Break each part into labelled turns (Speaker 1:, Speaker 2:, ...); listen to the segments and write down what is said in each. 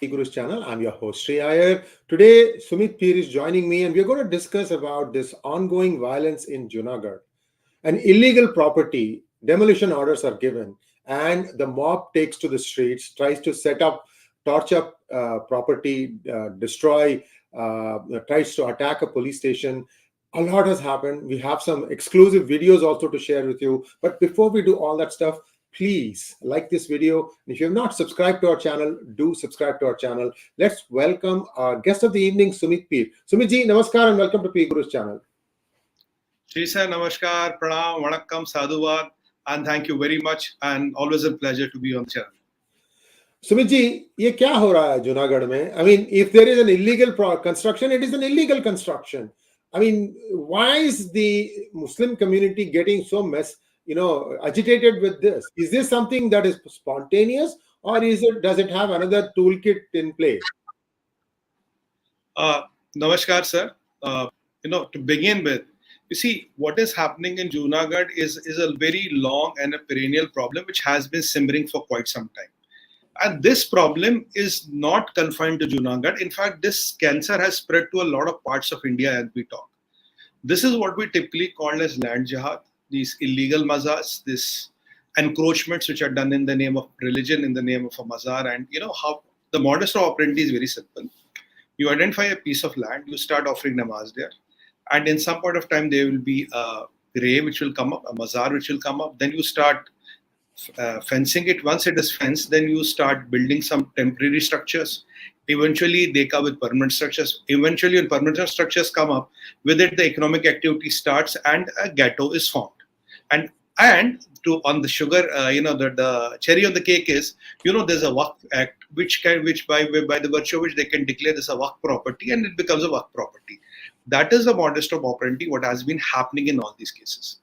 Speaker 1: PGurus channel. I'm your host Sri Iyer. Today, Sumit Peer is joining me, and we're going to discuss about this ongoing violence in Junagadh. An illegal property, demolition orders are given, and the mob takes to the streets, tries to set up, torch up property, destroy, tries to attack a police station. A lot has happened. We have some exclusive videos also to share with you. But before we do all that stuff, please like this video. If you have not subscribed to our channel, do subscribe to our channel. Let's welcome our guest of the evening, Sumit Peer. Sumit ji, namaskar and welcome to PGurus channel.
Speaker 2: Shri sir, namaskar, pranam, vanakkam, sadhuvad, and thank you very much, and always a pleasure to be on the channel.
Speaker 1: Sumit ji, ये क्या हो रहा है जुनागढ़ में? I mean, if there is an illegal construction, it is an illegal construction. I mean, why is the Muslim community getting so agitated with this? Is this something that is spontaneous, or does it have another toolkit in play?
Speaker 2: Namaskar, sir. To begin with, you see, what is happening in Junagadh is a very long and a perennial problem which has been simmering for quite some time. And this problem is not confined to Junagadh. In fact, this cancer has spread to a lot of parts of India as we talk. This is what we typically call as land jihad, these illegal mazars, these encroachments which are done in the name of religion, in the name of a mazar. And how the modus operandi is very simple. You identify a piece of land, you start offering namaz there. And in some point of time, there will be a grave which will come up, a mazar which will come up. Then you start fencing it. Once it is fenced, then you start building some temporary structures. Eventually, they come with permanent structures. Eventually, when permanent structures come up, with it, the economic activity starts and a ghetto is formed. And on the sugar, the cherry on the cake is, there's a Waqf Act, which by the virtue of which they can declare this a Waqf property, and it becomes a Waqf property. That is the modus operandi, what has been happening in all these cases.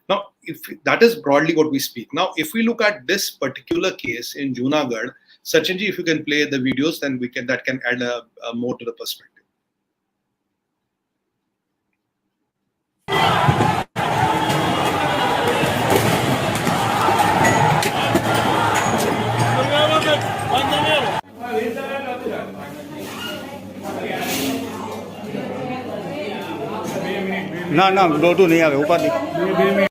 Speaker 2: Now, if that is broadly what we speak. Now, if we look at this particular case in Junagadh, Sachinji, if you can play the videos, then that can add more to the perspective.
Speaker 3: ना लोटू नहीं आवे ऊपर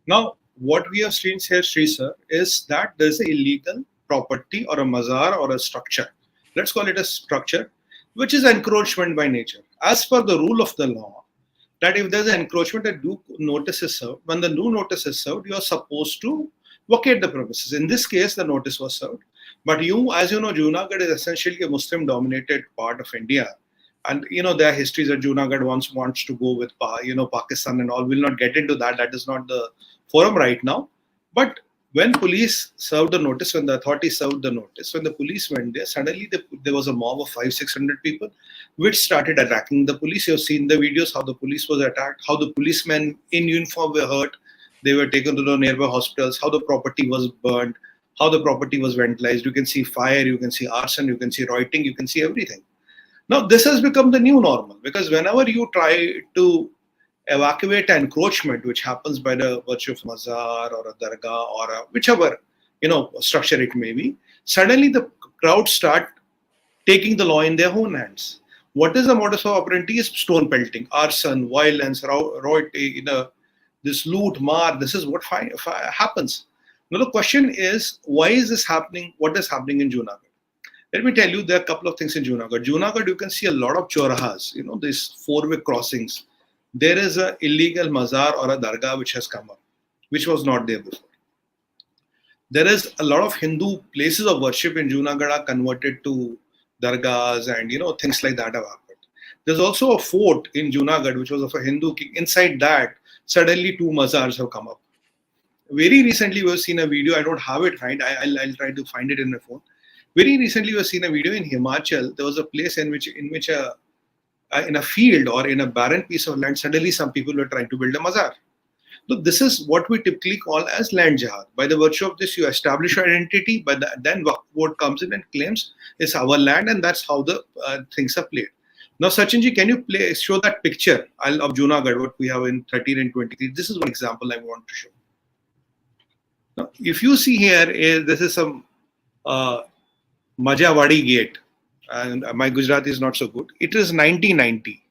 Speaker 2: Now, what we have seen here, Sri sir, is that there's an illegal property or a mazar or a structure. Let's call it a structure, which is encroachment by nature. As per the rule of the law, that if there's an encroachment, a due notice is served. When the due notice is served, you are supposed to vacate the premises. In this case, the notice was served. But as you know, Junagadh is essentially a Muslim-dominated part of India. And, there are histories that Junagadh wants to go with, Pakistan and all. We'll not get into that. That is not the forum right now. But when police served the notice, when the authorities served the notice, when the police went there, suddenly there was a mob of 500-600 people which started attacking the police. You've seen the videos, how the police was attacked, how the policemen in uniform were hurt. They were taken to the nearby hospitals, how the property was burned, how the property was vandalized. You can see fire, you can see arson, you can see rioting, you can see everything. Now, this has become the new normal, because whenever you try to evacuate an encroachment, which happens by the virtue of mazar or a dargah or whichever structure it may be, suddenly the crowd start taking the law in their own hands. What is the modus operandi? Is stone pelting, arson, violence, rioting, this loot, mar. This is what happens. Now the question is, why is this happening? What is happening in Junagadh? Let me tell you, there are a couple of things in Junagadh. Junagadh, you can see a lot of chorahas, these four-way crossings. There is an illegal mazar or a dargah which has come up, which was not there before. There is a lot of Hindu places of worship in Junagadh are converted to dargahs, and things like that have happened. There's also a fort in Junagadh which was of a Hindu king. Inside that, suddenly 2 mazars have come up. very recently we have seen a video. I don't have it right. I'll try to find it in my phone. Very recently we have seen a video in Himachal. There was a place in which in a field or in a barren piece of land, suddenly some people were trying to build a mazar. So this is what we typically call as land jihad. By the virtue of this, you establish your identity, but then Waqf board comes in and claims it's our land, and that's how the things are played. Now, Sachinji, can you show that picture of Junagadh, what we have in 13 and 23? This is one example I want to show. Now, if you see here, this is some Majawadi gate, and my Gujarati is not so good. It is 1990.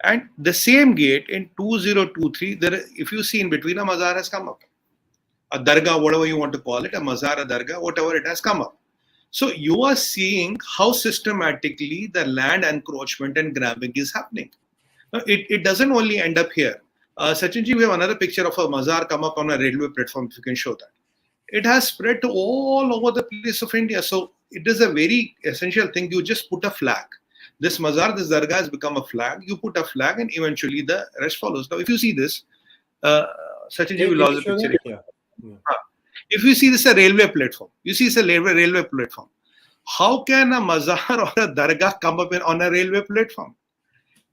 Speaker 2: And the same gate in 2023, if you see in between, a mazar has come up. A dargah, whatever you want to call it, a mazar, a dargah, whatever, it has come up. So you are seeing how systematically the land encroachment and grabbing is happening. Now, it doesn't only end up here. Sachinji, we have another picture of a mazar come up on a railway platform, if you can show that. It has spread to all over the place of India. So it is a very essential thing. You just put a flag. This mazar, this dargah has become a flag. You put a flag and eventually the rest follows. Now, if you see this, Sachinji will also picture it. If you see this a railway platform, you see it's a railway platform. How can a mazar or a dargah come up on a railway platform?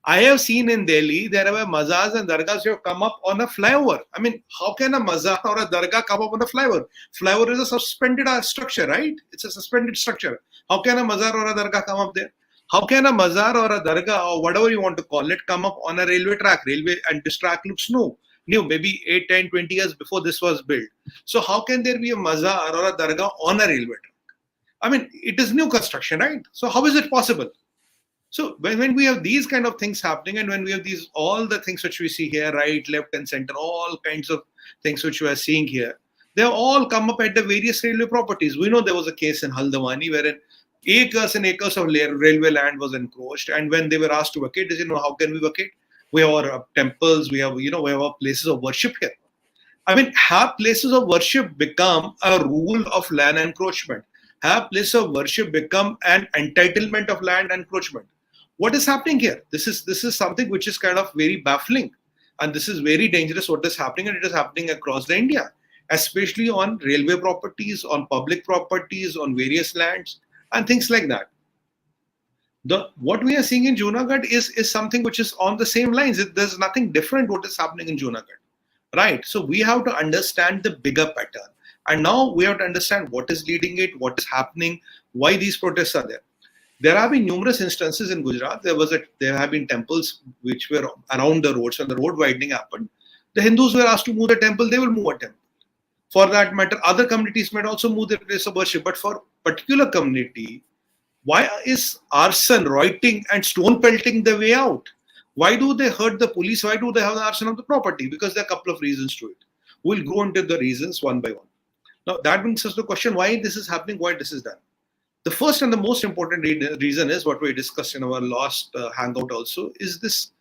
Speaker 2: I have seen in Delhi, there are mazars and dargahs who have come up on a flyover. I mean, how can a mazar or a dargah come up on a flyover? Flyover is a suspended structure, right? It's a suspended structure. How can a mazar or a dargah come up there? How can a mazar or a dargah or whatever you want to call it come up on a railway track? And this track looks new, maybe 8, 10, 20 years before this was built. So how can there be a mazar or a dargah on a railway track? I mean, it is new construction, right? So how is it possible? So when we have these kind of things happening, and when we have all the things which we see here, right, left and center, all kinds of things which we are seeing here, they have all come up at the various railway properties. We know there was a case in Haldwani wherein acres and acres of railway land was encroached, and when they were asked to vacate, they said, no, how can we vacate? We have our temples, we have our places of worship here. I mean, have places of worship become a rule of land encroachment? Have places of worship become an entitlement of land encroachment? What is happening here? This is something which is kind of very baffling, and this is very dangerous what is happening, and it is happening across the India, especially on railway properties, on public properties, on various lands, and things like that. What we are seeing in Junagadh is something which is on the same lines. There's nothing different what is happening in Junagadh, right? So we have to understand the bigger pattern, and now we have to understand what is leading it, what is happening, why these protests are there. There have been numerous instances in Gujarat. There have been temples which were around the roads. When the road widening happened, the Hindus were asked to move the temple. They will move a temple. For that matter, other communities might also move their place of worship. But for particular community, why is arson, rioting, and stone pelting the way out? Why do they hurt the police? Why do they have the arson of the property? Because there are a couple of reasons to it. We'll go into the reasons one by one. Now, that brings us to the question why this is happening, why this is done. The first and the most important reason is what we discussed in our last hangout also, is this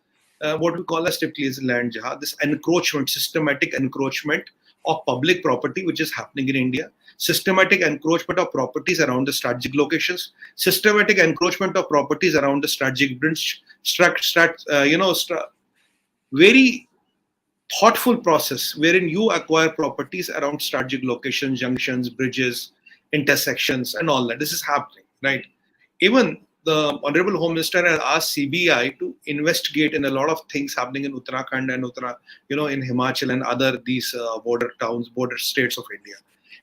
Speaker 2: what we call as typically as land jihad, this encroachment, systematic encroachment of public property which is happening in India, systematic encroachment of properties around the strategic locations, systematic encroachment of properties around the strategic bridge, very thoughtful process wherein you acquire properties around strategic locations, junctions, bridges, intersections, and all that. This is happening, right? Even the Honorable Home Minister has asked CBI to investigate in a lot of things happening in Uttarakhand and in Himachal and other these border towns, border states of India.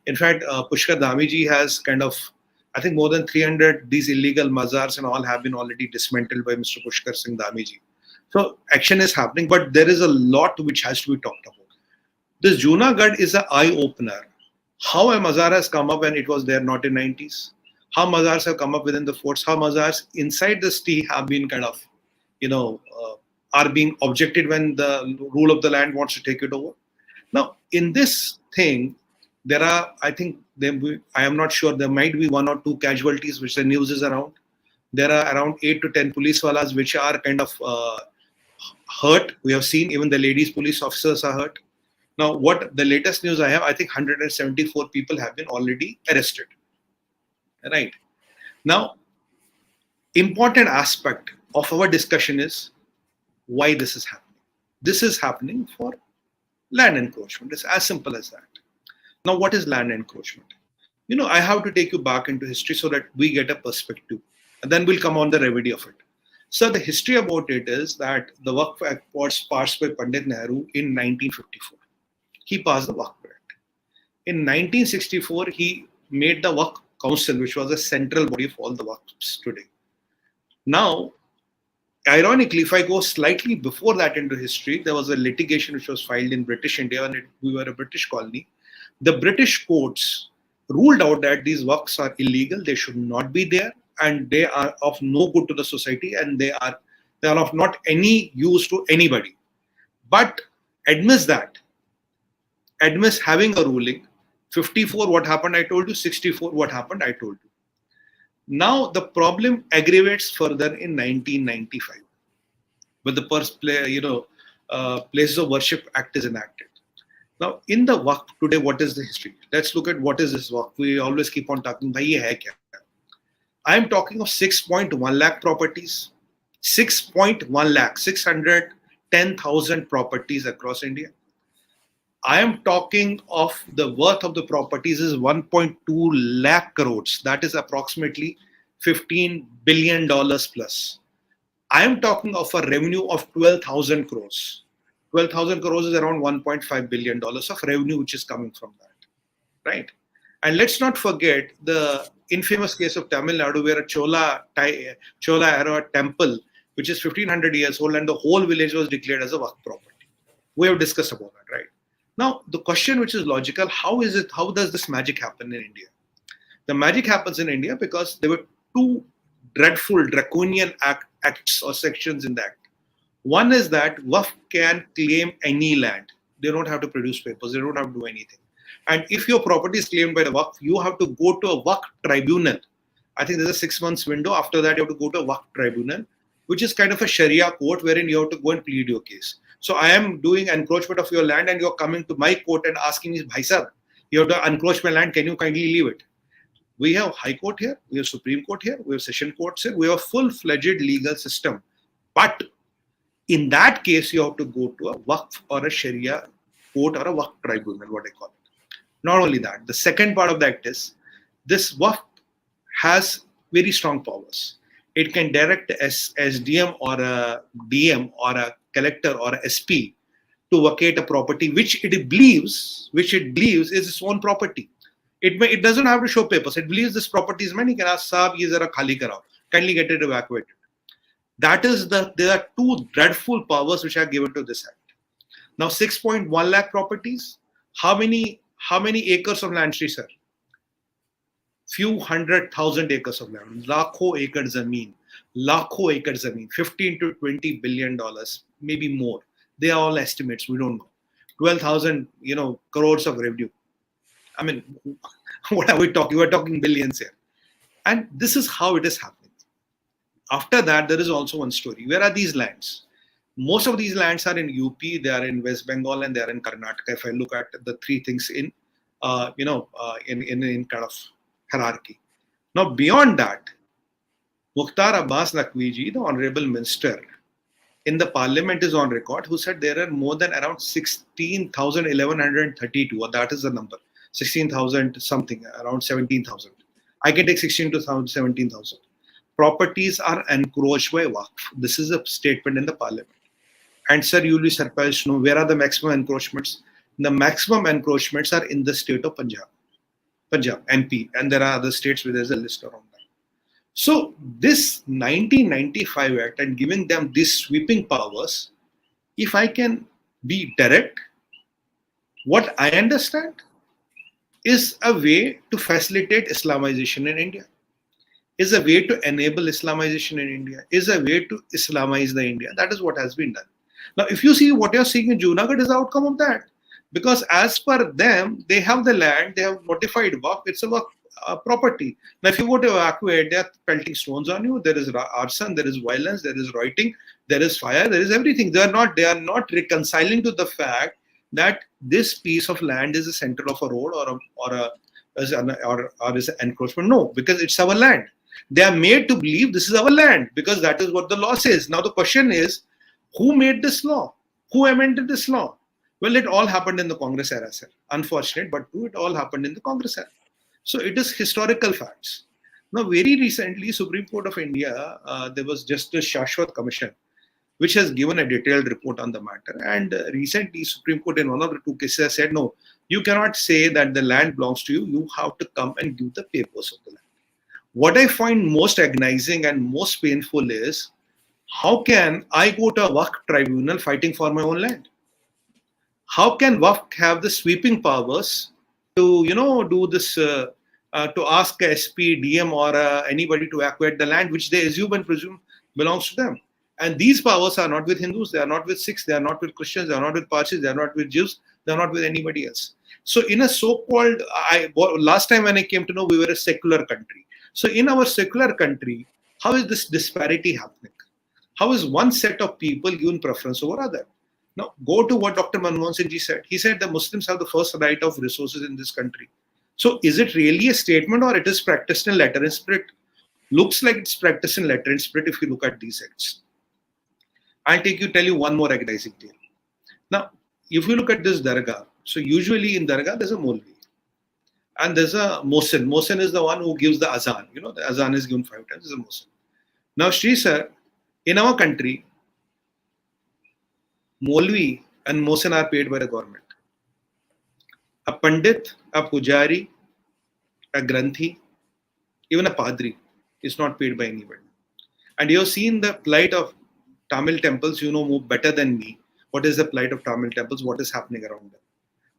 Speaker 2: In fact, Pushkar Dhamiji has kind of, I think more than 300 these illegal mazars and all have been already dismantled by Mr. Pushkar Singh Dhamiji. So action is happening, but there is a lot which has to be talked about. This Junagadh is an eye-opener. How a mazar has come up when it was there not in 90s. How mazars have come up within the forts. How mazars inside the city have been kind of, are being objected when the rule of the land wants to take it over. Now, in this thing, there are, I am not sure, there might be 1 or 2 casualties which the news is around. There are around 8 to 10 police walas which are kind of hurt. We have seen even the ladies police officers are hurt. Now, what the latest news I have, I think 174 people have been already arrested. Right. Now, important aspect of our discussion is why this is happening. This is happening for land encroachment. It's as simple as that. Now, what is land encroachment? I have to take you back into history so that we get a perspective. And then we'll come on the remedy of it. So the history about it is that the Waqf Act was passed by Pandit Nehru in 1954. He passed the Waqf Act. In 1964, he made the Waqf Council, which was a central body of all the Waqfs today. Now, ironically, if I go slightly before that into history, there was a litigation which was filed in British India when we were a British colony. The British courts ruled out that these Waqfs are illegal, they should not be there, and they are of no good to the society, and they are of not any use to anybody. But admits having a ruling, 54 what happened I told you, 64 what happened I told you. Now the problem aggravates further in 1995, when the Places of Worship Act is enacted. Now, in the Waqf today, what is the history? Let's look at what is this Waqf. We always keep on talking, bhai ye hai kya? I am talking of 6.1 lakh properties, 6.1 lakh, 610,000 properties across India. I am talking of the worth of the properties is 1.2 lakh crores. That is approximately $15 billion plus. I am talking of a revenue of 12,000 crores. 12,000 crores is around $1.5 billion of revenue which is coming from that, right? And let's not forget the infamous case of Tamil Nadu, where a Chola era temple, which is 1500 years old, and the whole village was declared as a Waqf property. We have discussed about that, right? Now, the question which is logical, how does this magic happen in India? The magic happens in India because there were two dreadful draconian acts or sections in the act. One is that Waqf can claim any land. They don't have to produce papers. They don't have to do anything. And if your property is claimed by the Waqf, you have to go to a Waqf tribunal. I think there's a 6 months window. After that, you have to go to a Waqf tribunal, which is kind of a Sharia court wherein you have to go and plead your case. So I am doing encroachment of your land and you're coming to my court and asking me, bhai sir, you have to encroach my land. Can you kindly leave it? We have High Court here. We have Supreme Court here. We have Session Courts here. We have a full-fledged legal system. But in that case, you have to go to a Waqf or a Sharia court or a Waqf tribunal, what I call it. Not only that, the second part of the act is this Waqf has very strong powers. It can direct SDM or a DM or a collector or a SP to vacate a property which it believes is its own property. It doesn't have to show papers. It believes this property is mine. It can ask, Saab, ye zara khali karao. Kindly get it evacuated. There are two dreadful powers which are given to this act. Now, 6.1 lakh properties. How many acres of land, Sri sir? Few 100,000 acres of land. Lakho acre zameen. 15 to 20 billion dollars, maybe more. They are all estimates. We don't know. 12,000, crores of revenue. I mean, what are we talking? We're talking billions here. And this is how it is happening. After that, there is also one story. Where are these lands? Most of these lands are in UP, they are in West Bengal, and they are in Karnataka. If I look at the three things in kind of hierarchy. Now, beyond that, Mukhtar Abbas Naqvi, the Honorable Minister, in the Parliament is on record, who said there are more than around 16,1132, or that is the number, 16,000 something, around 17,000. I can take 16 to 17,000. Properties are encroached by Waqf. This is a statement in the Parliament. And sir, you will be surprised to know where are the maximum encroachments. The maximum encroachments are in the state of Punjab, MP, and there are other states where there's a list around that. So this 1995 Act and giving them these sweeping powers, if I can be direct, what I understand is a way to facilitate Islamization in India, is a way to enable Islamization in India, is a way to Islamize the India. That is what has been done. Now, if you see what you're seeing in Junagadh is the outcome of that. Because as per them, they have the land, they have notified Waqf, it's a Waqf property. Now, if you go to evacuate, they are pelting stones on you, there is arson, there is violence, there is rioting, there is fire, there is everything. They are not reconciling to the fact that this piece of land is the center of a road or is an encroachment. No, because it's our land. They are made to believe this is our land because that is what the law says. Now the question is, who made this law? Who amended this law? Well, it all happened in the Congress era, sir. Unfortunate, but true, it all happened in the Congress era. So it is historical facts. Now, very recently, Supreme Court of India, there was Justice Shashwat Commission, which has given a detailed report on the matter. And recently, Supreme Court in one of the two cases has said, no, you cannot say that the land belongs to you. You have to come and give the papers of the land. What I find most agonizing and most painful is, how can I go to a Waqf tribunal fighting for my own land? How can Waqf have the sweeping powers to, do this, to ask a SP, DM or anybody to acquire the land which they assume and presume belongs to them? And these powers are not with Hindus, they are not with Sikhs, they are not with Christians, they are not with Parsis, they are not with Jews, they are not with anybody else. So in a so-called, last time when I came to know, we were a secular country. So in our secular country, how is this disparity happening? How is one set of people given preference over other? Now, go to what Dr. Manmohan Singh ji said. He said the Muslims have the first right of resources in this country. So is it really a statement or it is practiced in letter and spirit? Looks like it's practiced in letter and spirit if you look at these acts. I'll tell you one more agonizing tale. Now, if you look at this dargah, so usually in dargah there's a Maulavi and there's a Mohsin. Mohsin is the one who gives the azan. The azan is given 5 times. There's a Mohsin. Now, Shri sir, in our country, Maulavi and Mohsin are paid by the government. A Pandit, a Pujari, a Granthi, even a Padri is not paid by anybody. And you have seen the plight of Tamil temples, more better than me. What is the plight of Tamil temples? What is happening around them?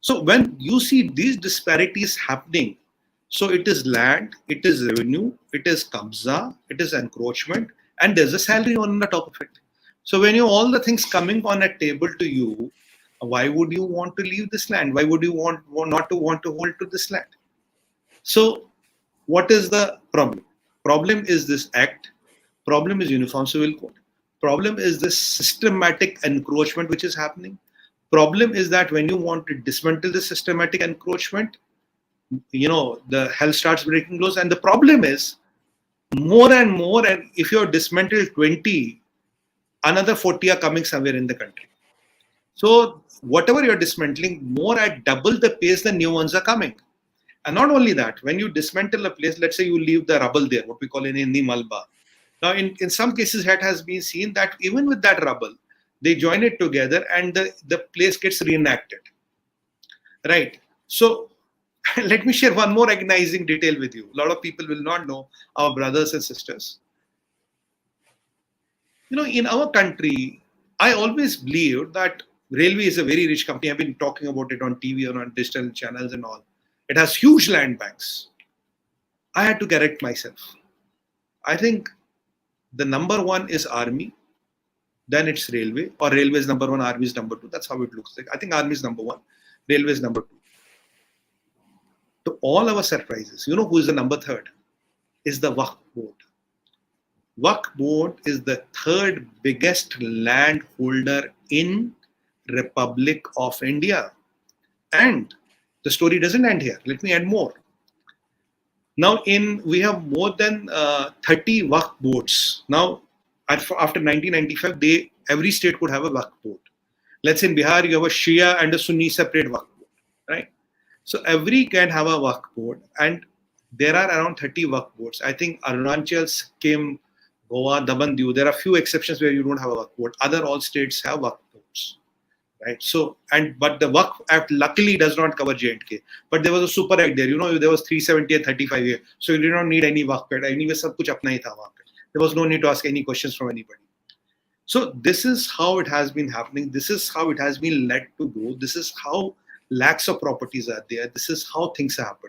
Speaker 2: So when you see these disparities happening, so it is land, it is revenue, it is kabza, it is encroachment, and there's a salary on the top of it. So when all the things coming on a table to you, why would you want to leave this land? Why would you not to want to hold to this land? So what is the problem? Problem is this act. Problem is Uniform Civil Code. Problem is this systematic encroachment which is happening. Problem is that when you want to dismantle the systematic encroachment, the hell starts breaking loose. And the problem is more and more, and if you're dismantled 20, another 40 are coming somewhere in the country. So whatever you're dismantling, more at double the pace the new ones are coming. And not only that, when you dismantle a place, let's say you leave the rubble there, what we call in Hindi Malba. Now, in some cases, it has been seen that even with that rubble, they join it together and the place gets reenacted. Right? So, let me share one more agonizing detail with you. A lot of people will not know, our brothers and sisters. In our country, I always believed that railway is a very rich company. I've been talking about it on TV or on digital channels and all. It has huge land banks. I had to correct myself. I think the number one is army, then it's railway, or railway is number one, army is number two. That's how it looks like. I think army is number one, railway is number two. To all our surprises, who is the number third? Is the Waqf board. Waqf board is the third biggest landholder in Republic of India. And the story doesn't end here. Let me add more. Now, we have more than 30 Waqf boards. Now, after 1995, every state could have a Waqf board. Let's say in Bihar, you have a Shia and a Sunni separate Waqf board, right? So every can have a Waqf board, and there are around 30 Waqf boards. I think Arunachal, Sikkim, Goa, Daman, Diu, there are few exceptions where you don't have a Waqf board. Other all states have Waqf boards. Right. So, but the Waqf Act luckily does not cover J&K. But there was a super act there. There was 370 and 35 here. So you did not need any Waqf Act. Anyway, sab kuch apna hi tha wahan pe. There was no need to ask any questions from anybody. So this is how it has been happening. This is how it has been led to go. This is how lakhs of properties are there. This is how things happen.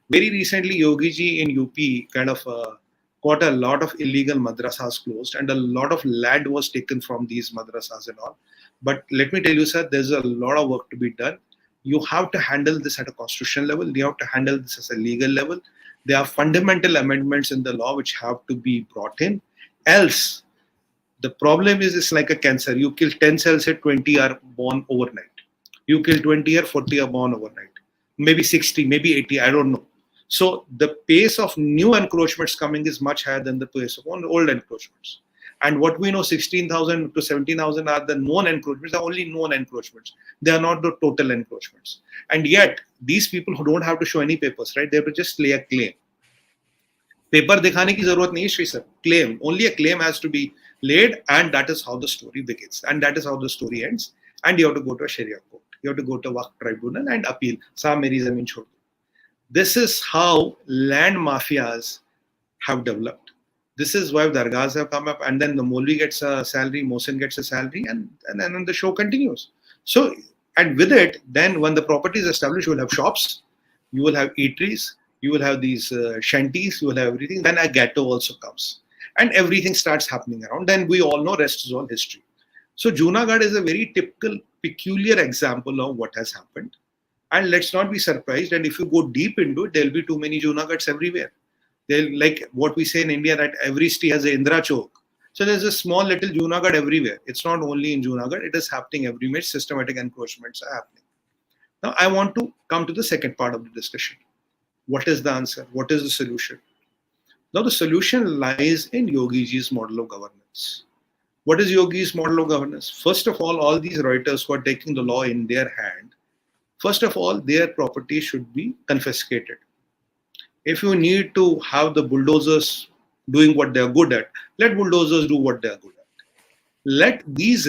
Speaker 2: Very recently, Yogi ji in UP kind of got a lot of illegal madrasas closed, and a lot of land was taken from these madrasas and all. But let me tell you, sir, there's a lot of work to be done. You have to handle this at a constitutional level. You have to handle this at a legal level. There are fundamental amendments in the law which have to be brought in. Else, the problem is it's like a cancer. You kill 10 cells, 20 are born overnight. You kill 20 or 40 are born overnight. Maybe 60, maybe 80, I don't know. So the pace of new encroachments coming is much higher than the pace of old encroachments. And what we know, 16,000 to 17,000 are the known encroachments, the only known encroachments. They are not the total encroachments. And yet, these people who don't have to show any papers, right? They have to just lay a claim. Paper दिखाने की जरूरत नहीं, Shri sir. Claim. Only a claim has to be laid, and that is how the story begins. And that is how the story ends. And you have to go to a Sharia court. You have to go to a Waqf tribunal and appeal. Saab meri zameen chhod do. This is how land mafias have developed. This is why dargahs have come up, and then the Maulvi gets a salary, Mohsin gets a salary, and then the show continues. So, and with it, then when the property is established, you will have shops, you will have eateries, you will have these shanties, you will have everything. Then a ghetto also comes, and everything starts happening around. Then we all know rest is all history. So Junagadh is a very typical, peculiar example of what has happened. And let's not be surprised. And if you go deep into it, there'll be too many Junagadhs everywhere. They'll, like what we say in India, that every city has a Indra Chowk. So there's a small little Junagadh everywhere. It's not only in Junagadh, it is happening everywhere. Systematic encroachments are happening. Now I want to come to the second part of the discussion. What is the answer? What is the solution? Now the solution lies in Yogi Ji's model of governance. What is Yogi's model of governance? First of all these writers who are taking the law in their hand, first of all, their property should be confiscated. If you need to have the bulldozers doing what they are good at, let bulldozers do what they are good at. Let these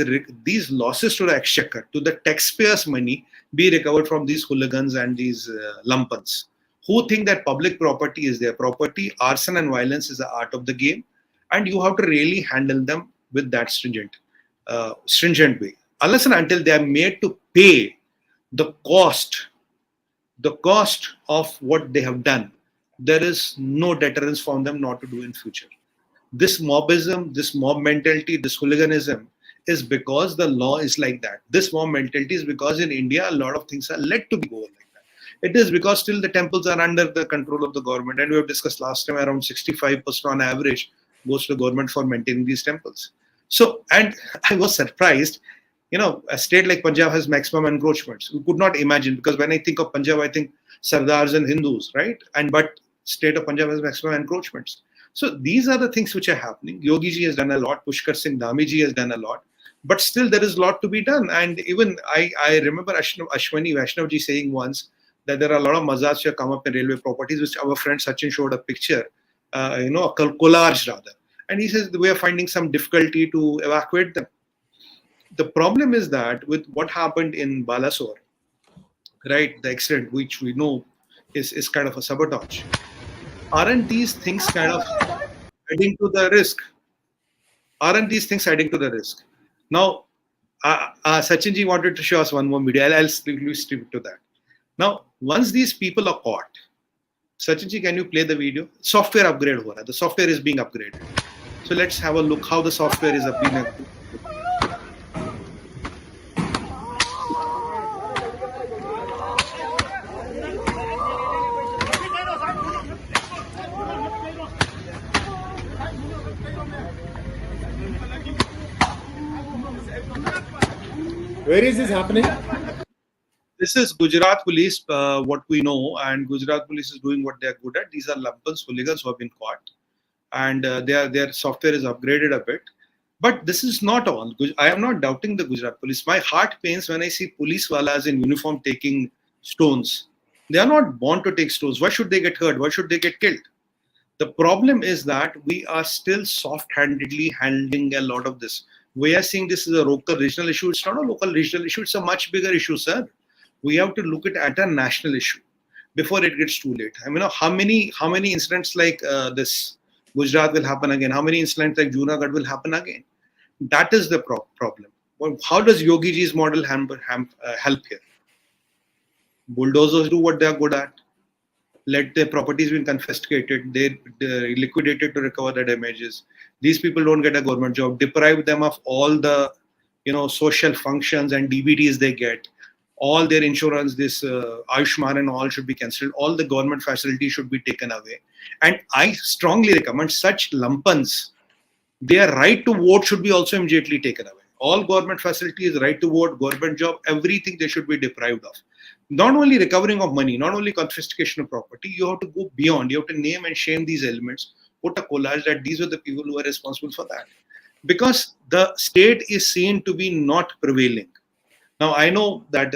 Speaker 2: losses to the exchequer, to the taxpayers' money, be recovered from these hooligans and these lumpens who think that public property is their property. Arson and violence is the art of the game, and you have to really handle them with that stringent way. Unless and until they are made to pay the cost of what they have done, there is no deterrence for them not to do in future. This mobism, this mob mentality, this hooliganism is because the law is like that. This mob mentality is because in India, a lot of things are let to be go like that. It is because still the temples are under the control of the government. And we have discussed last time, around 65% on average goes to the government for maintaining these temples. So, and I was surprised, a state like Punjab has maximum encroachments. We could not imagine, because when I think of Punjab, I think Sardars and Hindus, right? But state of Punjab has maximum encroachments. So these are the things which are happening. Yogi ji has done a lot. Pushkar Singh Dhami ji has done a lot. But still there is a lot to be done. And even I remember Ashwani Vaishnav ji saying once that there are a lot of mazars which have come up in railway properties, which our friend Sachin showed a picture, a collage rather. And he says we are finding some difficulty to evacuate them. The problem is that with what happened in Balasore, right, the accident which we know is kind of a sabotage, aren't these things kind of adding to the risk? Aren't these things adding to the risk? Now, Sachin ji wanted to show us one more video. I'll stick to that. Now, once these people are caught, Sachin ji, can you play the video? Software upgrade ho raha. The software is being upgraded. So let's have a look how the software is being upgraded.
Speaker 1: Where is this happening?
Speaker 2: This is Gujarat police, what we know, and Gujarat police is doing what they are good at. These are lumpens, hooligans who have been caught, and their software is upgraded a bit. But this is not all. I am not doubting the Gujarat police. My heart pains when I see police walas in uniform taking stones. They are not born to take stones. Why should they get hurt? Why should they get killed? The problem is that we are still soft-handedly handling a lot of this. We are seeing this as a local regional issue. It's not a local regional issue. It's a much bigger issue, sir. We have to look at a national issue before it gets too late. I mean, how many incidents like this Gujarat will happen again? How many incidents like Junagadh will happen again? That is the problem. Well, how does Yogi Ji's model help here? Bulldozers do what they are good at. Let their properties be confiscated. They liquidated to recover the damages. These people don't get a government job. Deprive them of all the social functions and DBTs they get. All their insurance, this Ayushman and all should be cancelled. All the government facilities should be taken away. And I strongly recommend such lumpens, their right to vote should be also immediately taken away. All government facilities, right to vote, government job, everything they should be deprived of. Not only recovering of money, not only confiscation of property, you have to go beyond. You have to name and shame these elements, put a collage that these were the people who are responsible for that. because the state is seen to be not prevailing. Now, I know that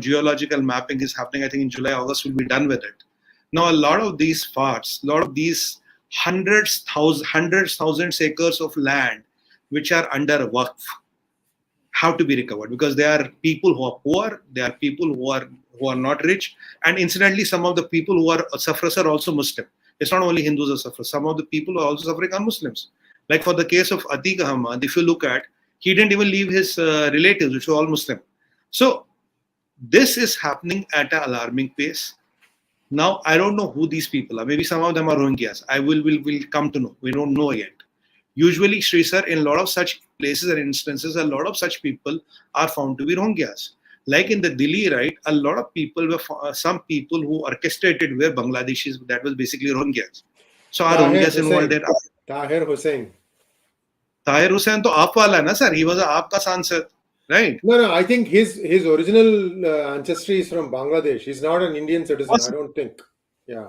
Speaker 2: geological mapping is happening. I think in July, August we'll be done with it. Now, a lot of these parts, a lot of these thousands acres of land which are under Waqf have to be recovered, because there are people who are poor, there are people who are not rich, and incidentally, some of the people who are sufferers are also Muslim. It's not only Hindus who suffer. Some of the people who are also suffering are Muslims. Like for the case of Atiq Ahmad, if you look at, he didn't even leave his relatives, which were all Muslim. So this is happening at an alarming pace. Now, I don't know who these people are. Maybe some of them are Rohingyas. I will come to know. We don't know yet. Usually, Sri Sir, in a lot of such places and instances, a lot of such people are found to be Rohingyas. Like in the Delhi, right, a lot of people were, some people who orchestrated were Bangladeshis, that was basically Rohingyas. So are Rohingyas involved in?
Speaker 1: Tahir Hussain.
Speaker 2: Tahir Hussain to aap wala na, sir. He was a aap ka sansad, right?
Speaker 1: No, I think his original ancestry is from Bangladesh. He's not an Indian citizen, possible. I don't think. Yeah.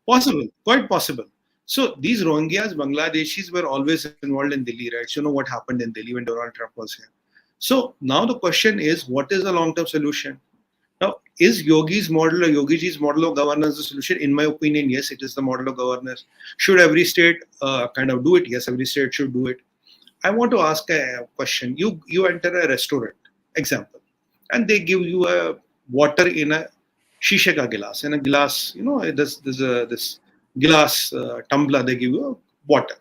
Speaker 2: Possible, quite possible. So these Rohingyas, Bangladeshis were always involved in Delhi, right? So you know what happened in Delhi when Donald Trump was here. So now the question is, what is the long-term solution? Now, is Yogi's model or Yogiji's model of governance the solution? In my opinion, yes, it is the model of governance. Should every state kind of do it? Yes, every state should do it. I want to ask a question. You enter a restaurant, example, and they give you a water in a shisha ka glass, in a glass, there's this glass tumbler, they give you water,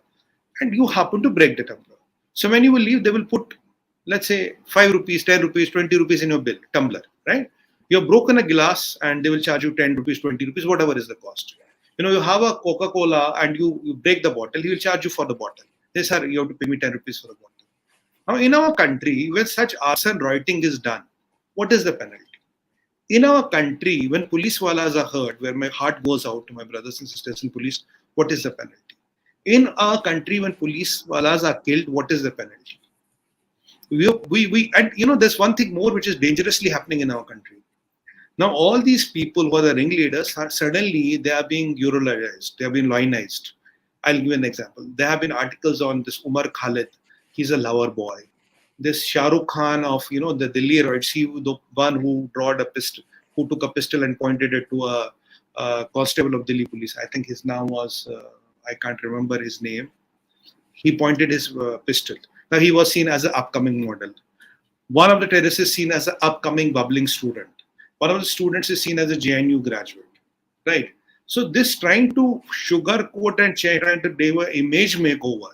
Speaker 2: and you happen to break the tumbler. So when you will leave, they will put, let's say, 5 rupees, 10 rupees, 20 rupees in your bill, tumbler, right? You have broken a glass and they will charge you 10 rupees, 20 rupees, whatever is the cost. You have a Coca-Cola and you break the bottle, he will charge you for the bottle. Yes, sir, you have to pay me 10 rupees for the bottle. Now, in our country, when such arson rioting is done, what is the penalty? In our country, when police walas are hurt, where my heart goes out to my brothers and sisters in police, what is the penalty? In our country, when police walas are killed, what is the penalty? And there's one thing more which is dangerously happening in our country. Now, all these people who are the ringleaders, suddenly they are being Eurolized, they have been lionized. I'll give an example. There have been articles on this Umar Khalid. He's a lover boy. This Shah Rukh Khan of, the Delhi riots, he the one who took a pistol and pointed it to a constable of Delhi police. I think his name was, I can't remember his name. He pointed his pistol. Now, he was seen as an upcoming model. One of the terrorists is seen as an upcoming bubbling student. One of the students is seen as a JNU graduate, right? So this trying to sugarcoat and trying to do an image makeover,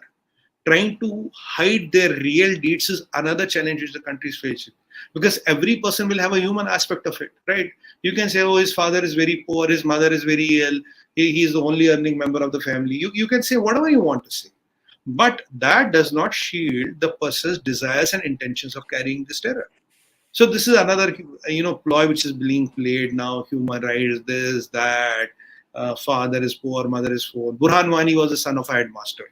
Speaker 2: trying to hide their real deeds is another challenge which the country is facing. Because every person will have a human aspect of it, right? You can say, oh, his father is very poor, his mother is very ill, he is the only earning member of the family. You can say whatever you want to say. But that does not shield the person's desires and intentions of carrying this terror. So this is another, ploy which is being played now. Human rights, this, that. Father is poor, mother is poor. Burhan Wani was the son of a headmaster,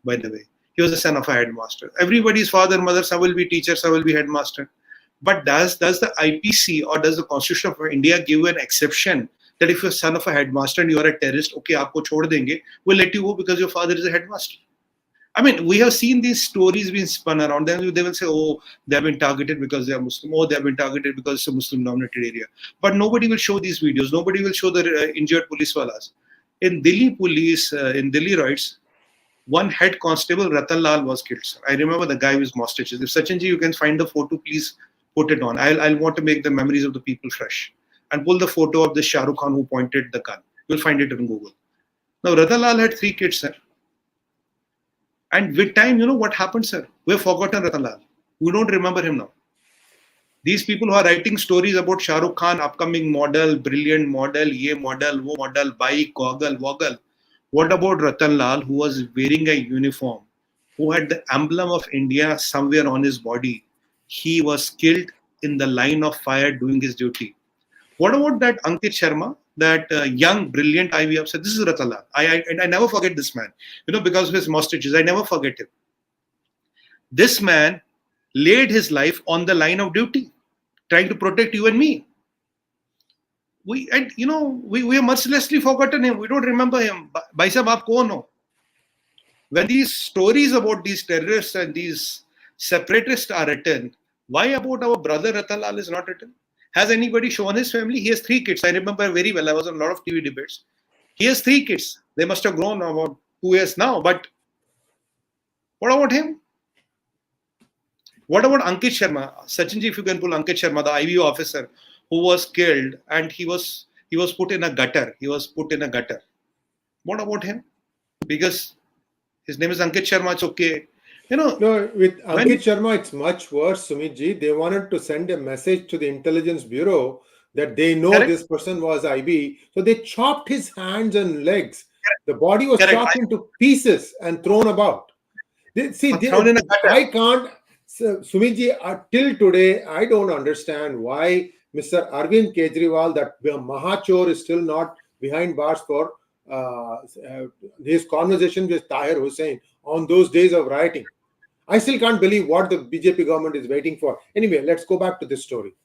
Speaker 2: by the way. He was the son of a headmaster. Everybody's father, mother, some will be teachers, some will be headmaster. But does the IPC or does the Constitution of India give an exception that if you're son of a headmaster and you are a terrorist, okay, aapko chhod denge, we'll let you go because your father is a headmaster? I mean, we have seen these stories being spun around. Then they will say, oh, they have been targeted because they are Muslim. Oh, they have been targeted because it's a Muslim-dominated area. But nobody will show these videos. Nobody will show the injured police walas. In Delhi police, in Delhi riots, one head constable, Ratan Lal, was killed. Sir. I remember the guy with mustaches. If Sachinji, you can find the photo, please put it on. I'll want to make the memories of the people fresh. And pull the photo of the Shah Rukh Khan who pointed the gun. You'll find it on Google. Now, Ratan Lal had 3 kids, sir. And with time, what happened, sir? We have forgotten Ratan Lal. We don't remember him now. These people who are writing stories about Shah Rukh Khan, upcoming model, brilliant model, ye model, wo model, bike, goggle, woggle. What about Ratan Lal, who was wearing a uniform, who had the emblem of India somewhere on his body? He was killed in the line of fire doing his duty. What about that Ankit Sharma? That young, brilliant IB officer. This is Ratan Lal. I never forget this man. Because of his mustaches, I never forget him. This man laid his life on the line of duty, trying to protect you and me. We have mercilessly forgotten him. We don't remember him. Bhai sahab, aap kaun ho? When these stories about these terrorists and these separatists are written, why about our brother Ratanlal is not written? Has anybody shown his family? He has 3 kids. I remember very well. I was on a lot of TV debates. He has 3 kids. They must have grown about 2 years now. But what about him? What about Ankit Sharma? Sachinji, if you can pull Ankit Sharma, the IVO officer who was killed and he was put in a gutter. He was put in a gutter. What about him? Because his name is Ankit Sharma, it's okay.
Speaker 1: No, with Ankit Sharma, it's much worse, Sumitji. They wanted to send a message to the Intelligence Bureau that they know
Speaker 2: Correct.
Speaker 1: this person was IB. So they chopped his hands and legs.
Speaker 2: Correct.
Speaker 1: The body was
Speaker 2: Correct.
Speaker 1: chopped into pieces and thrown about.
Speaker 2: Thrown in a gutter.
Speaker 1: I can't, Sumitji, till today, I don't understand why Mr. Arvind Kejriwal, that Mahachor, is still not behind bars for his conversation with Tahir Hussain on those days of rioting. I still can't believe what the BJP government is waiting for. Anyway, let's go back to this story.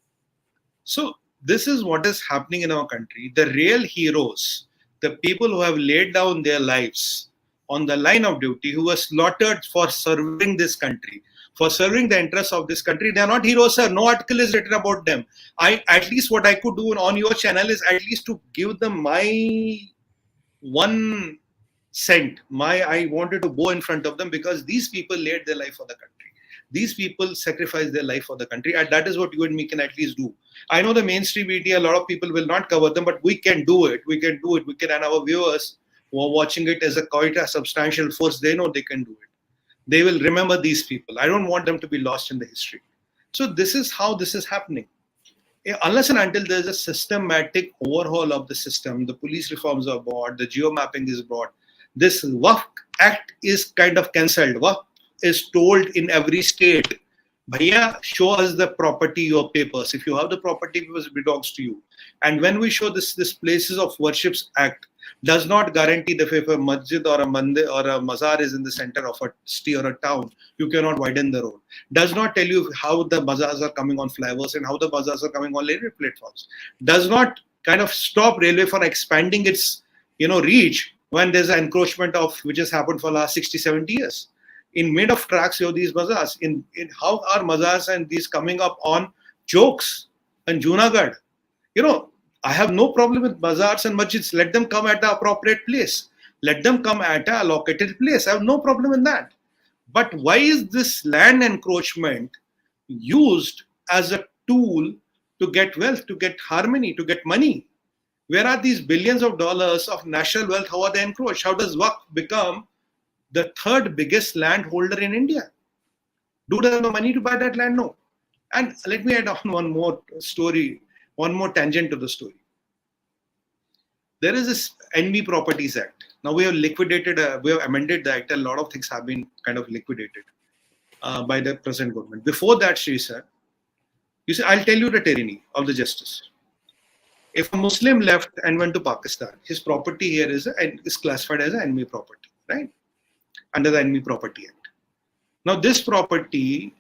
Speaker 2: So this is what is happening in our country. The real heroes, the people who have laid down their lives on the line of duty, who were slaughtered for serving this country, for serving the interests of this country, they are not heroes, sir. No article is written about them. At least what I could do on your channel is at least to give them my 1 cent. I wanted to go in front of them because these people laid their life for the country. These people sacrificed their life for the country, and that is what you and me can at least do. I know the mainstream media, a lot of people will not cover them, but we can do it. We can do it. We can, and our viewers who are watching it as quite a substantial force, they know they can do it. They will remember these people. I don't want them to be lost in the history. So this is how this is happening. Unless and until there is a systematic overhaul of the system, the police reforms are brought, the geo mapping is brought, this Waqf Act is kind of cancelled. Waqf is told in every state, Bhaiya, show us the property, your papers. If you have the property, it belongs to you. And when we show this Places of Worships Act does not guarantee that if a masjid or a mandir or a mazar is in the center of a city or a town, you cannot widen the road. Does not tell you how the mazars are coming on flyovers and how the mazars are coming on railway platforms. Does not kind of stop railway from expanding its reach when there's an encroachment of which has happened for the last 60-70 years. In mid of tracks, you have these mazars. In how are mazars and these coming up on jokes and Junagadh? I have no problem with mazars and masjids. Let them come at the appropriate place. Let them come at a allocated place. I have no problem in that. But why is this land encroachment used as a tool to get wealth, to get harmony, to get money? Where are these billions of dollars of national wealth? How are they encroached? How does Waqf become the 3rd biggest landholder in India? Do they have the money to buy that land? No. And let me add on one more story, one more tangent to the story. There is this NB Properties Act. Now we have liquidated, we have amended the act. A lot of things have been kind of liquidated by the present government. Before that, Shri sir, you see, I'll tell you the tyranny of the justice. If a Muslim left and went to Pakistan, his property here is classified as an enemy property, right? Under the Enemy Property Act. Now this property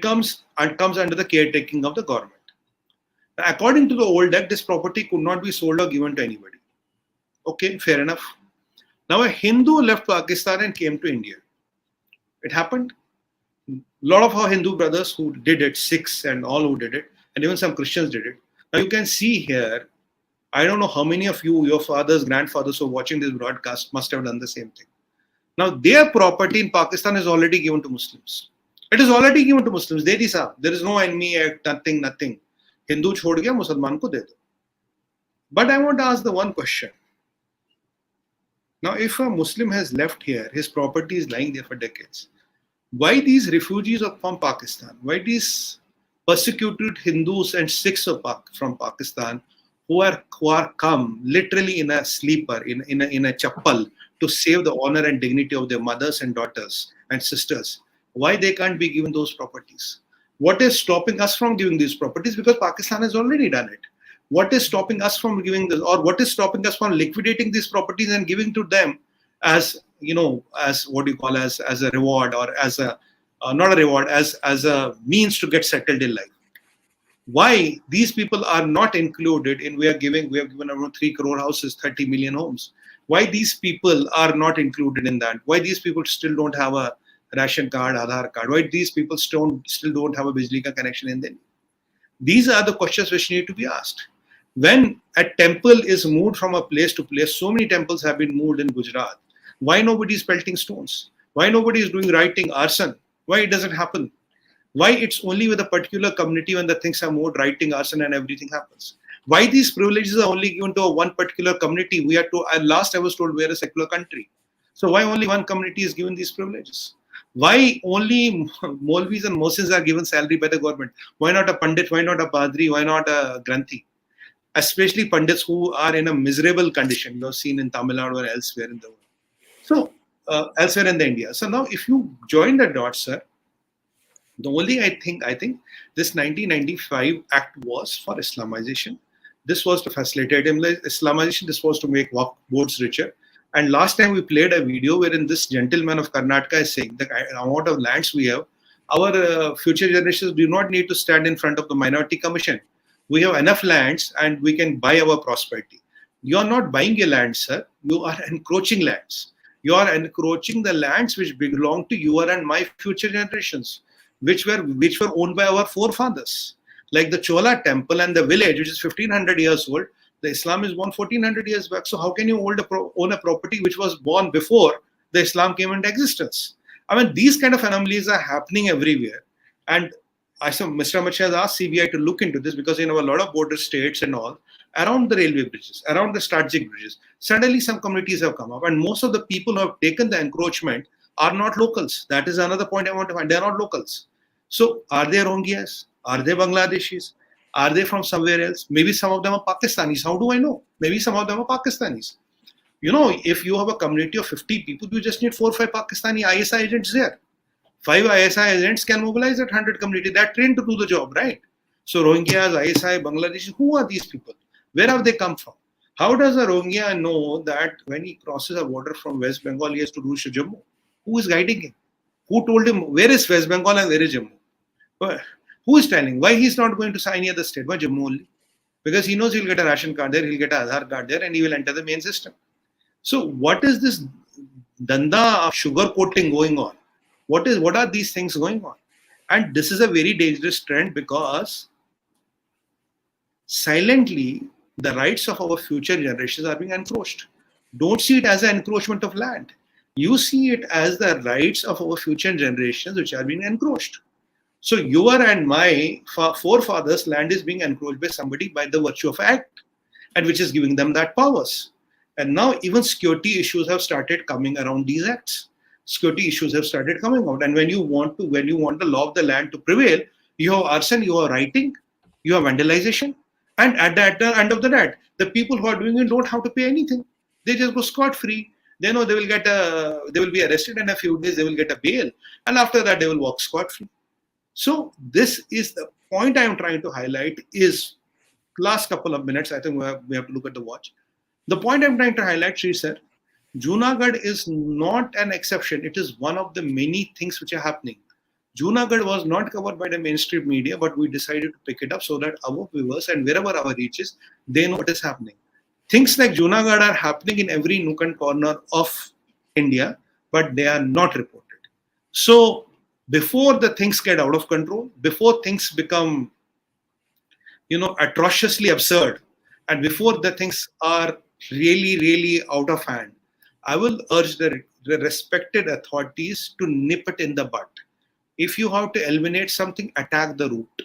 Speaker 2: comes under the caretaking of the government. Now, according to the old act, this property could not be sold or given to anybody. Okay, fair enough. Now a Hindu left Pakistan and came to India. It happened. A lot of our Hindu brothers who did it, Sikhs and all who did it, and even some Christians did it. Now you can see here, I don't know how many of you, your fathers, grandfathers who are watching this broadcast must have done the same thing. Now their property in Pakistan is already given to Muslims. It is already given to Muslims. There is no enemy act, nothing. Hindu chhod gaya, Musalman ko de do. But I want to ask the one question. Now if a Muslim has left here, his property is lying there for decades. Why these refugees from Pakistan? Why these persecuted Hindus and Sikhs from Pakistan who are come literally in a sleeper, in a chappal to save the honor and dignity of their mothers and daughters and sisters? Why they can't be given those properties? What is stopping us from giving these properties? Because Pakistan has already done it. What is stopping us from giving this, or what is stopping us from liquidating these properties and giving to them as as what you call as a reward, or as a not a reward, as a means to get settled in life? Why these people are not included in? We have given around 3 crore houses, 30 million homes. Why these people are not included in that? Why these people still don't have a ration card, Aadhaar card? Why these people still don't have a Bijli ka connection in them? These are the questions which need to be asked. When a temple is moved from a place to place, so many temples have been moved in Gujarat. Why nobody is pelting stones? Why nobody is doing writing, arson? Why it doesn't happen? Why it's only with a particular community when the things are moved, writing, arson, and everything happens? Why these privileges are only given to a one particular community? We are told, last I was told, we are a secular country. So why only one community is given these privileges? Why only Maulavis and Mohsins are given salary by the government? Why not a Pandit? Why not a Padri? Why not a Granthi? Especially Pandits who are in a miserable condition, seen in Tamil Nadu or elsewhere in the world. So, elsewhere in the India. So now if you join the dots, sir, the only I think this 1995 Act was for Islamization. This was to facilitate Islamization. This was to make Waqf boards richer. And last time we played a video wherein this gentleman of Karnataka is saying the amount of lands we have, our future generations do not need to stand in front of the Minority Commission. We have enough lands and we can buy our prosperity. You are not buying your land, sir. You are encroaching lands. You are encroaching the lands which belong to your and my future generations, which were owned by our forefathers. Like the Chola temple and the village, which is 1500 years old, the Islam is born 1400 years back. So how can you own a property which was born before the Islam came into existence? I mean, these kind of anomalies are happening everywhere. And I saw Mr. Amit Shah has asked CBI to look into this because a lot of border states and all, around the railway bridges, around the strategic bridges, suddenly some communities have come up. And most of the people who have taken the encroachment are not locals. That is another point I want to find. They are not locals. So are they Rohingyas? Are they Bangladeshis? Are they from somewhere else? Maybe some of them are Pakistanis. How do I know? Maybe some of them are Pakistanis. If you have a community of 50 people, you just need 4 or 5 Pakistani ISI agents there. 5 ISI agents can mobilize that 100 community. They are trained to do the job, right? So Rohingyas, ISI, Bangladeshis, who are these people? Where have they come from? How does a Rohingya know that when he crosses a border from West Bengal, he has to reach Jammu? Who is guiding him? Who told him where is West Bengal and where is Jammu? Who is telling? Why he's not going to any other state? Why Jammu only? Because he knows he'll get a ration card there, he'll get an Aadhaar card there, and he will enter the main system. So what is this danda of sugar coating going on? What are these things going on? And this is a very dangerous trend because silently the rights of our future generations are being encroached. Don't see it as an encroachment of land. You see it as the rights of our future generations which are being encroached. So your and my forefathers' land is being encroached by somebody by the virtue of act, and which is giving them that powers. And now even security issues have started coming around these acts. Security issues have started coming out. And when you want the law of the land to prevail, you have arson, you have writing, you have vandalization. And at the end of the day, the people who are doing it don't have to pay anything. They just go scot-free. They know they will be arrested, and in a few days they will get a bail. And after that, they will walk scot-free. So this is the point I am trying to highlight is last couple of minutes. I think we have to look at the watch. The point I'm trying to highlight, Sri sir, Junagadh is not an exception. It is one of the many things which are happening. Junagadh was not covered by the mainstream media, but we decided to pick it up so that our viewers and wherever our reach is, they know what is happening. Things like Junagadh are happening in every nook and corner of India, but they are not reported. So before the things get out of control, before things become, atrociously absurd, and before the things are really, really out of hand, I will urge the respected authorities to nip it in the bud. If you have to eliminate something, attack the root.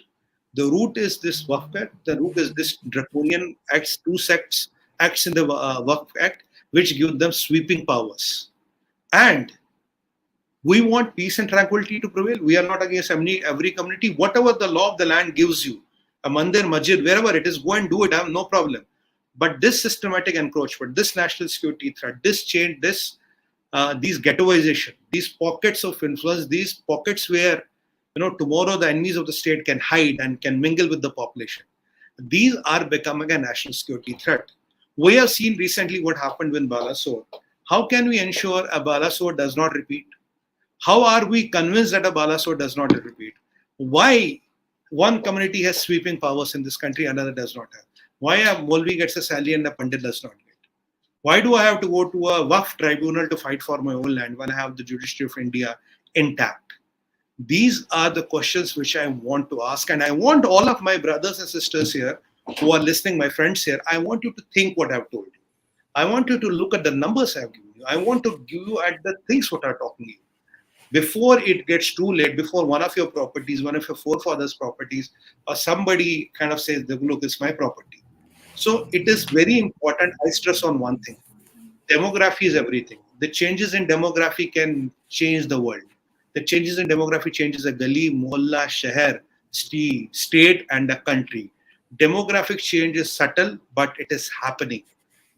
Speaker 2: The root is this Waqf Act. The root is this draconian acts, acts in the Waqf Act, which give them sweeping powers. And we want peace and tranquility to prevail. We are not against every community. Whatever the law of the land gives you, a mandir, masjid, wherever it is, go and do it. I have no problem. But this systematic encroachment, this national security threat, this change, these ghettoization, these pockets of influence, these pockets where tomorrow the enemies of the state can hide and can mingle with the population, these are becoming a national security threat. We have seen recently what happened with Balasore. How can we ensure a Balasore does not repeat? How are we convinced that a Balasore does not repeat? Why one community has sweeping powers in this country, another does not have? Why a Maulvi gets a salary and a Pandit does not get? Why do I have to go to a Waqf tribunal to fight for my own land when I have the judiciary of India intact? These are the questions which I want to ask. And I want all of my brothers and sisters here who are listening, my friends here, I want you to think what I've told you. I want you to look at the numbers I've given you. I want to give you at the things what I'm talking to you. Before it gets too late, before one of your properties, one of your forefathers' properties, or somebody kind of says, look, it's my property. So it is very important. I stress on one thing. Demography is everything. The changes in demography can change the world. The changes in demography changes a gali, mohalla, sheher, state and a country. Demographic change is subtle, but it is happening.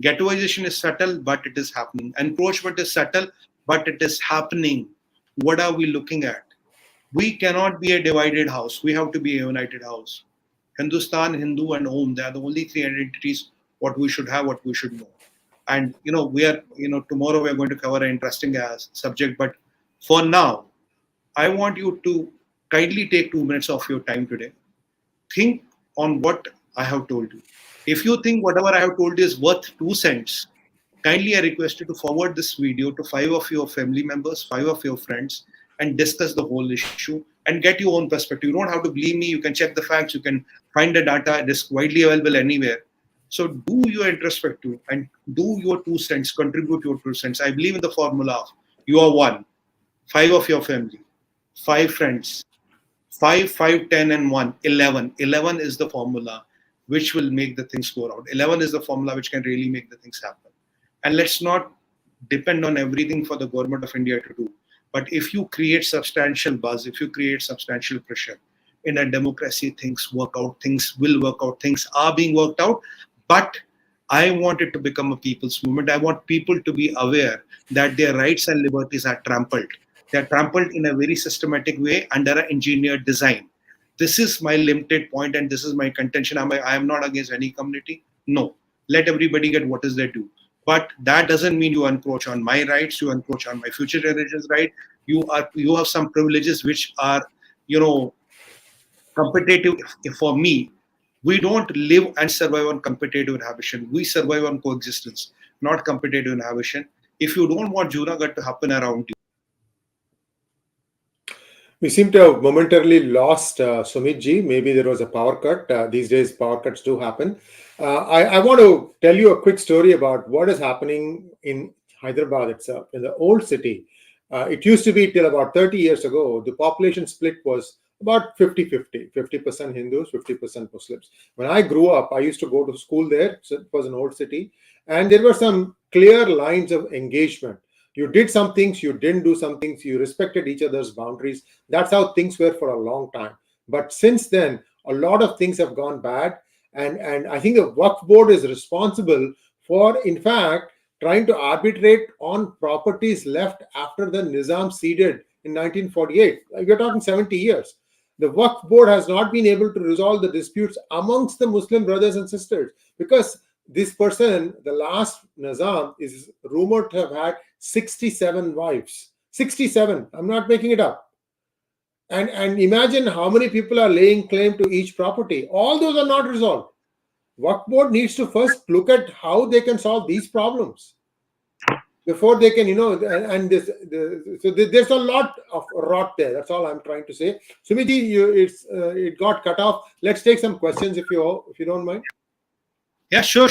Speaker 2: Ghettoization is subtle, but it is happening. Encroachment is subtle, but it is happening. What are we looking at? We cannot be a divided house. We have to be a united house. Hindustan, Hindu, and Om, they are the only three identities what we should have, what we should know. And we are, tomorrow we are going to cover an interesting subject. But for now, I want you to kindly take 2 minutes of your time today. Think on what I have told you. If you think whatever I have told you is worth 2 cents, kindly I request you to forward this video to 5 of your family members, 5 of your friends, and discuss the whole issue and get your own perspective. You don't have to believe me. You can check the facts. You can find the data. It is widely available anywhere. So do your introspective and do your 2 cents, contribute your 2 cents. I believe in the formula of you are 1, 5 of your family, 5 friends, 5, 5, 10, and 1, 11. 11 is the formula which will make the things go around. 11 is the formula which can really make the things happen. And let's not depend on everything for the government of India to do. But if you create substantial buzz, if you create substantial pressure in a democracy, things work out, things will work out, things are being worked out. But I want it to become a people's movement. I want people to be aware that their rights and liberties are trampled. They are trampled in a very systematic way under an engineered design. This is my limited point and this is my contention. I am not against any community. No. Let everybody get what is their due. But that doesn't mean you encroach on my rights, you encroach on my future generations' right. You have some privileges which are, competitive for me. We don't live and survive on competitive inhabitation. We survive on coexistence, not competitive inhabitation. If you don't want Junagadh to happen around you.
Speaker 1: We seem to have momentarily lost Sumit ji. Maybe there was a power cut. These days, power cuts do happen. I want to tell you a quick story about what is happening in Hyderabad itself, in the old city. It used to be till about 30 years ago, the population split was about 50-50, 50% Hindus, 50% Muslims. When I grew up, I used to go to school there. So it was an old city. And there were some clear lines of engagement. You did some things, you didn't do some things, you respected each other's boundaries. That's how things were for a long time. But since then, a lot of things have gone bad. And I think the Waqf board is responsible for, in fact, trying to arbitrate on properties left after the Nizam ceded in 1948. We're talking 70 years. The Waqf board has not been able to resolve the disputes amongst the Muslim brothers and sisters because this person, the last Nizam, is rumored to have had 67 wives. 67. I'm not making it up. And imagine how many people are laying claim to each property. All those are not resolved. Waqf board needs to first look at how they can solve these problems before they can, so there's a lot of rot there. That's all I'm trying to say. Sumiti, it got cut off. Let's take some questions if you don't mind.
Speaker 2: Yeah, sure.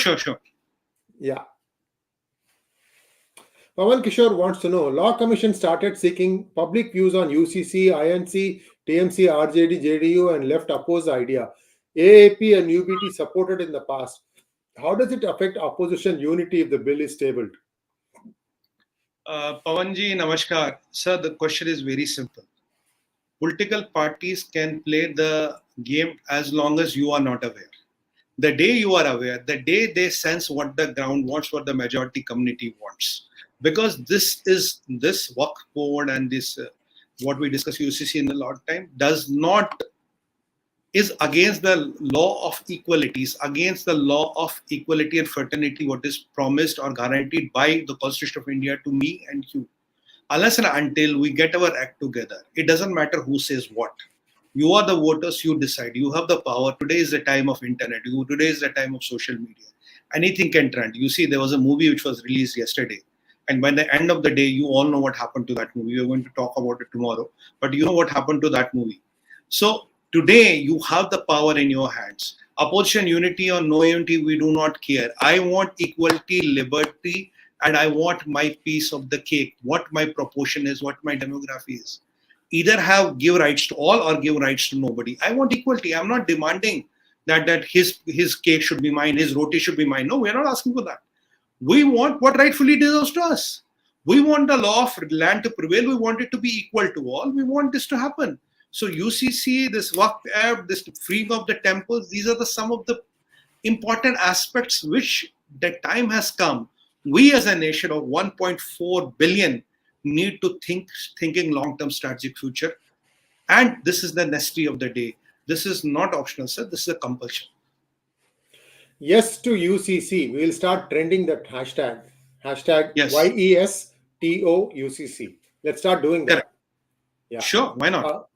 Speaker 1: Yeah. Pawan Kishore wants to know, Law Commission started seeking public views on UCC, INC, TMC, RJD, JDU and left opposed the idea. AAP and UBT supported in the past. How does it affect opposition unity if the bill is tabled?
Speaker 2: Pawanji, namaskar. Sir, the question is very simple. Political parties can play the game as long as you are not aware. The day you are aware, the day they sense what the ground wants, what the majority community wants. Because this Waqf board and this, what we discuss UCC in a lot of time, is against the law of equality, is against the law of equality and fraternity, what is promised or guaranteed by the Constitution of India to me and you. Unless and until we get our act together, it doesn't matter who says what. You are the voters, you decide. You have the power. Today is the time of internet. Today is the time of social media. anything can trend. You see, there was a movie which was released yesterday. And by the end of the day, you all know what happened to that movie. We're going to talk about it tomorrow. But you know what happened to that movie. So today, you have the power in your hands. Opposition unity or no unity, we do not care. I want equality, liberty, and I want my piece of the cake, what my proportion is, what my demography is. Either give rights to all or give rights to nobody. I want equality. I'm not demanding that his cake should be mine, his roti should be mine. No, we're not asking for that. We want what rightfully deserves to us. We want the law of land to prevail. We want it to be equal to all. We want this to happen. So UCC, this Waqf, this freeing of the temples, these are some of the important aspects which the time has come. We as a nation of 1.4 billion need to thinking long-term strategic future. And this is the necessity of the day. This is not optional, sir. This is a compulsion.
Speaker 1: Yes to UCC. We will start trending that hashtag. Hashtag
Speaker 2: yes.
Speaker 1: YESTOUCC. Let's start doing that.
Speaker 2: Correct. Yeah. Sure. Why not?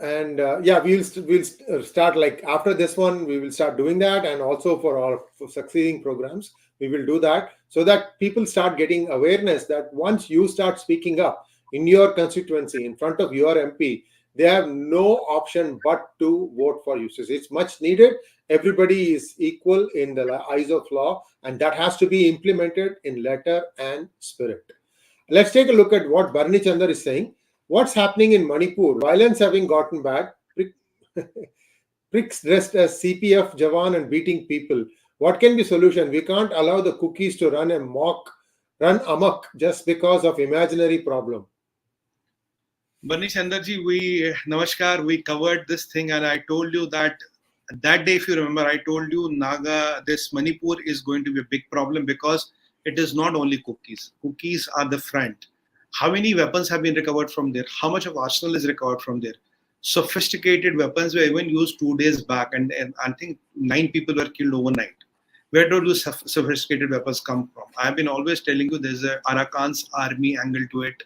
Speaker 1: We'll start like after this one, we will start doing that. And also for succeeding programs, we will do that so that people start getting awareness that once you start speaking up in your constituency, in front of your MP, they have no option but to vote for UCC. It's much needed. Everybody is equal in the eyes of law, and that has to be implemented in letter and spirit. Let's take a look at what Barni Chandar is saying. What's happening in Manipur? Violence having gotten bad. Pricks dressed as CPF Jawan and beating people. What can be solution? We can't allow the cookies to run amok just because of imaginary problem.
Speaker 2: Barni Chandarji, Namaskar, we covered this thing and I told you that day, if you remember, I told you this Manipur is going to be a big problem because it is not only cookies. Cookies are the front. How many weapons have been recovered from there? How much of arsenal is recovered from there? Sophisticated weapons were even used 2 days back and I think 9 people were killed overnight. Where do those sophisticated weapons come from? I have been always telling you there's a Arakan's army angle to it.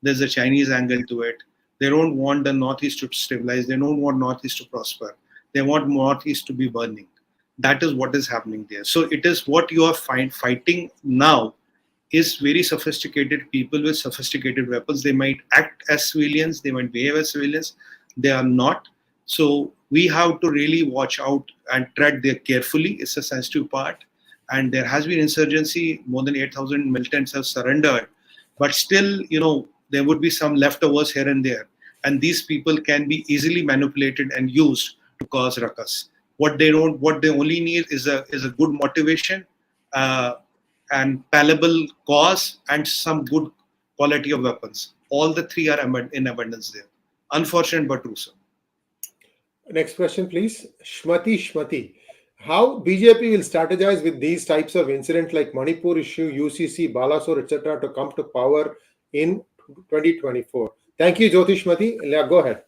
Speaker 2: There's a Chinese angle to it. They don't want the Northeast to stabilize. They don't want Northeast to prosper. They want Northeast to be burning. That is what is happening there. So it is what you are fighting now is very sophisticated people with sophisticated weapons. They might act as civilians. They might behave as civilians. They are not. So we have to really watch out and tread there carefully. It's a sensitive part. And there has been insurgency. More than 8,000 militants have surrendered. But still, there would be some leftovers here and there. And these people can be easily manipulated and used to cause ruckus. What they only need is a good motivation and palatable cause and some good quality of weapons. All the three are in abundance there. Unfortunate but true, sir.
Speaker 1: Next question, please. Shmati. How BJP will strategize with these types of incidents like Manipur issue, UCC, Balasore, etc. to come to power in 2024? Thank you, Jyotishmati. Go ahead.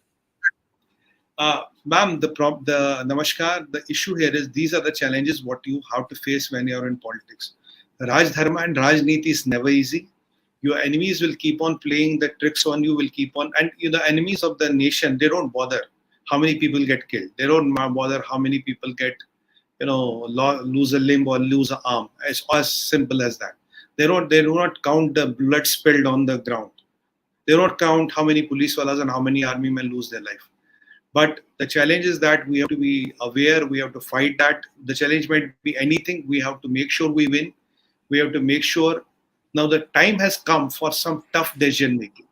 Speaker 2: Ma'am, Namaskar, the issue here is these are the challenges what you have to face when you're in politics. Raj Dharma and Rajniti is never easy. Your enemies will keep on playing the tricks on you, and the enemies of the nation, they don't bother how many people get killed. They don't bother how many people get, lose a limb or lose an arm. It's as simple as that. They do not count the blood spilled on the ground. They don't count how many police wallahs and how many army men lose their life. But the challenge is that we have to be aware, we have to fight that. The challenge might be anything. We have to make sure we win. We have to make sure. Now the time has come for some tough decision making.